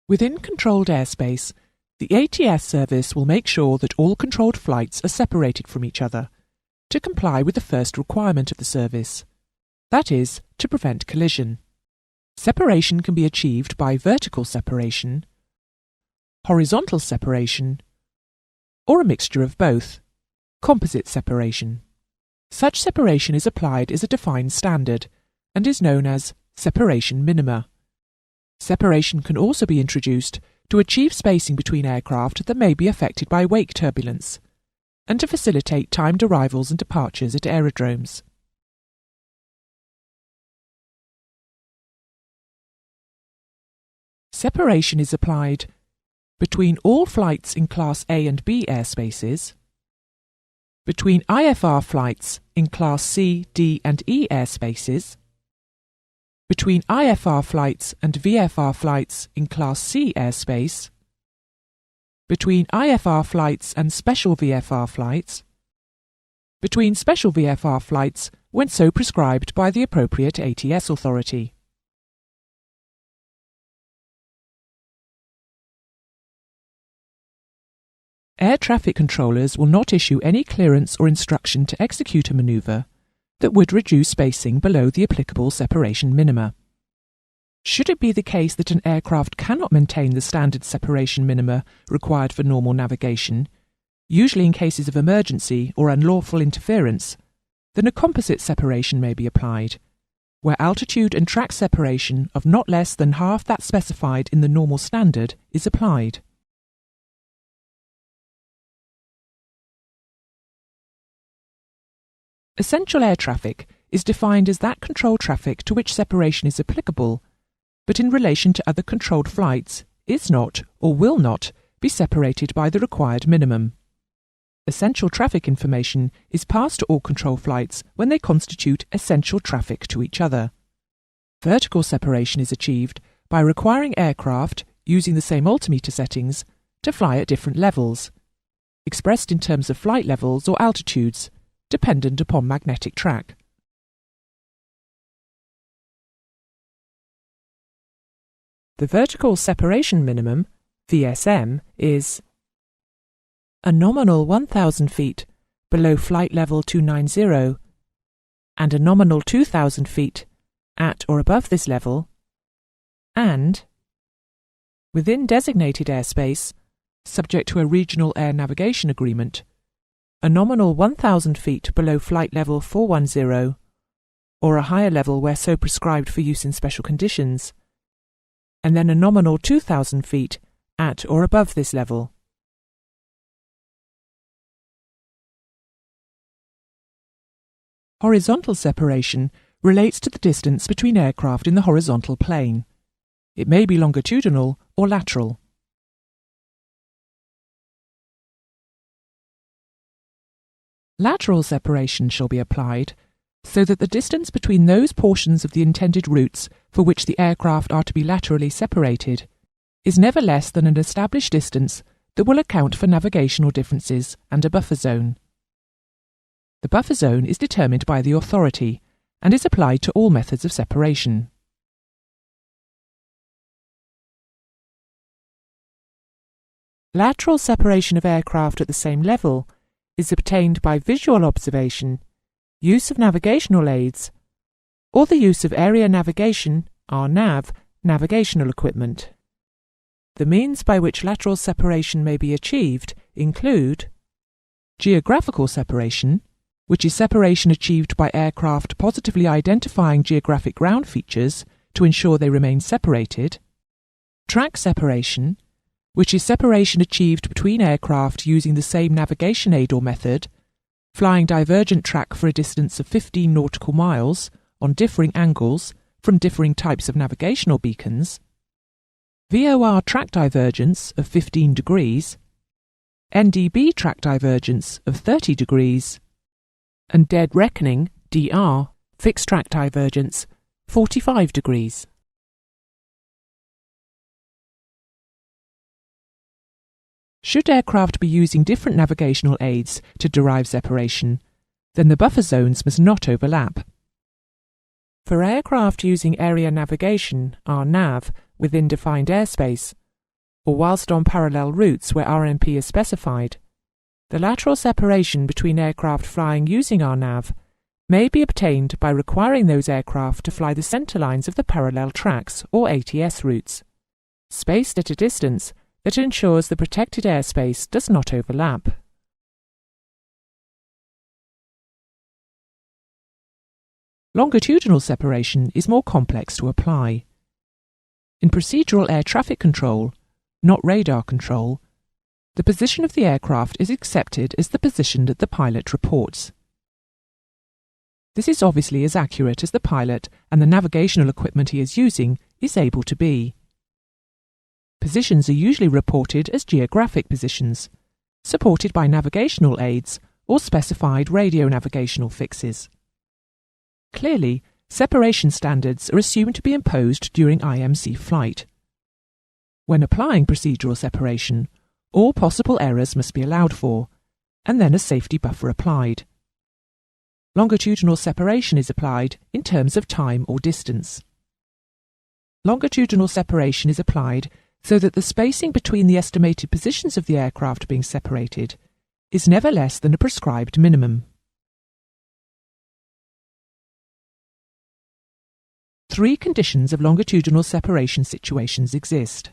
Within controlled airspace, the ATS service will make sure that all controlled flights are separated from each other to comply with the first requirement of the service, that is, to prevent collision. Separation can be achieved by vertical separation, horizontal separation, or a mixture of both, composite separation. Such separation is applied as a defined standard and is known as separation minima. Separation can also be introduced to achieve spacing between aircraft that may be affected by wake turbulence, and to facilitate timed arrivals and departures at aerodromes. Separation is applied between all flights in Class A and B airspaces, between IFR flights in Class C, D and E airspaces, between IFR flights and VFR flights in Class C airspace, between IFR flights and special VFR flights, between special VFR flights when so prescribed by the appropriate ATS authority. Air traffic controllers will not issue any clearance or instruction to execute a manoeuvre that would reduce spacing below the applicable separation minima. Should it be the case that an aircraft cannot maintain the standard separation minima required for normal navigation, usually in cases of emergency or unlawful interference, then a composite separation may be applied, where altitude and track separation of not less than half that specified in the normal standard is applied. Essential air traffic is defined as that controlled traffic to which separation is applicable, but in relation to other controlled flights is not or will not be separated by the required minimum. Essential traffic information is passed to all control flights when they constitute essential traffic to each other. Vertical separation is achieved by requiring aircraft, using the same altimeter settings, to fly at different levels, expressed in terms of flight levels or altitudes, dependent upon magnetic track. The vertical separation minimum, VSM, is a nominal 1,000 feet below flight level 290 and a nominal 2,000 feet at or above this level, and within designated airspace, subject to a regional air navigation agreement, a nominal 1,000 feet below flight level 410, or a higher level where so prescribed for use in special conditions, and then a nominal 2,000 feet at or above this level. Horizontal separation relates to the distance between aircraft in the horizontal plane. It may be longitudinal or lateral. Lateral separation shall be applied so that the distance between those portions of the intended routes for which the aircraft are to be laterally separated is never less than an established distance that will account for navigational differences and a buffer zone. The buffer zone is determined by the authority and is applied to all methods of separation. Lateral separation of aircraft at the same level is obtained by visual observation, use of navigational aids, or the use of area navigation, RNAV, navigational equipment. The means by which lateral separation may be achieved include geographical separation, which is separation achieved by aircraft positively identifying geographic ground features to ensure they remain separated, track separation, which is separation achieved between aircraft using the same navigation aid or method, flying divergent track for a distance of 15 nautical miles on differing angles from differing types of navigational beacons, VOR track divergence of 15 degrees, NDB track divergence of 30 degrees, and dead reckoning, DR, fixed track divergence, 45 degrees. Should aircraft be using different navigational aids to derive separation, then the buffer zones must not overlap. For aircraft using area navigation, RNAV, within defined airspace, or whilst on parallel routes where RNP is specified. The lateral separation between aircraft flying using RNAV may be obtained by requiring those aircraft to fly the centre lines of the parallel tracks, or ATS routes, spaced at a distance that ensures the protected airspace does not overlap. Longitudinal separation is more complex to apply. In procedural air traffic control, not radar control, the position of the aircraft is accepted as the position that the pilot reports. This is obviously as accurate as the pilot and the navigational equipment he is using is able to be. Positions are usually reported as geographic positions, supported by navigational aids or specified radio navigational fixes. Clearly, separation standards are assumed to be imposed during IMC flight. When applying procedural separation, all possible errors must be allowed for, and then a safety buffer applied. Longitudinal separation is applied in terms of time or distance. Longitudinal separation is applied so that the spacing between the estimated positions of the aircraft being separated is never less than a prescribed minimum. Three conditions of longitudinal separation situations exist.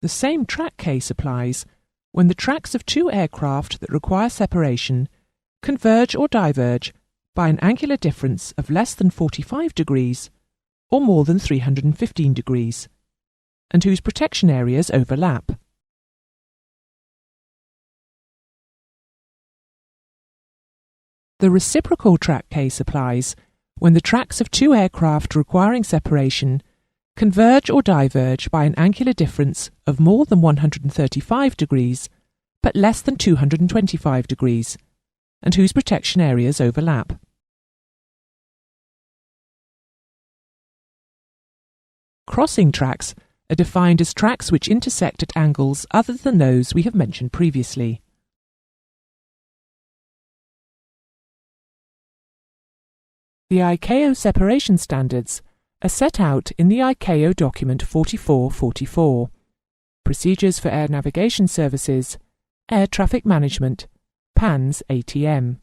The same track case applies when the tracks of two aircraft that require separation converge or diverge by an angular difference of less than 45 degrees or more than 315 degrees, and whose protection areas overlap. The reciprocal track case applies when the tracks of two aircraft requiring separation converge or diverge by an angular difference of more than 135 degrees but less than 225 degrees, and whose protection areas overlap. Crossing tracks are defined as tracks which intersect at angles other than those we have mentioned previously. The ICAO separation standards are set out in the ICAO document 4444, Procedures for Air Navigation Services, Air Traffic Management, PANS ATM.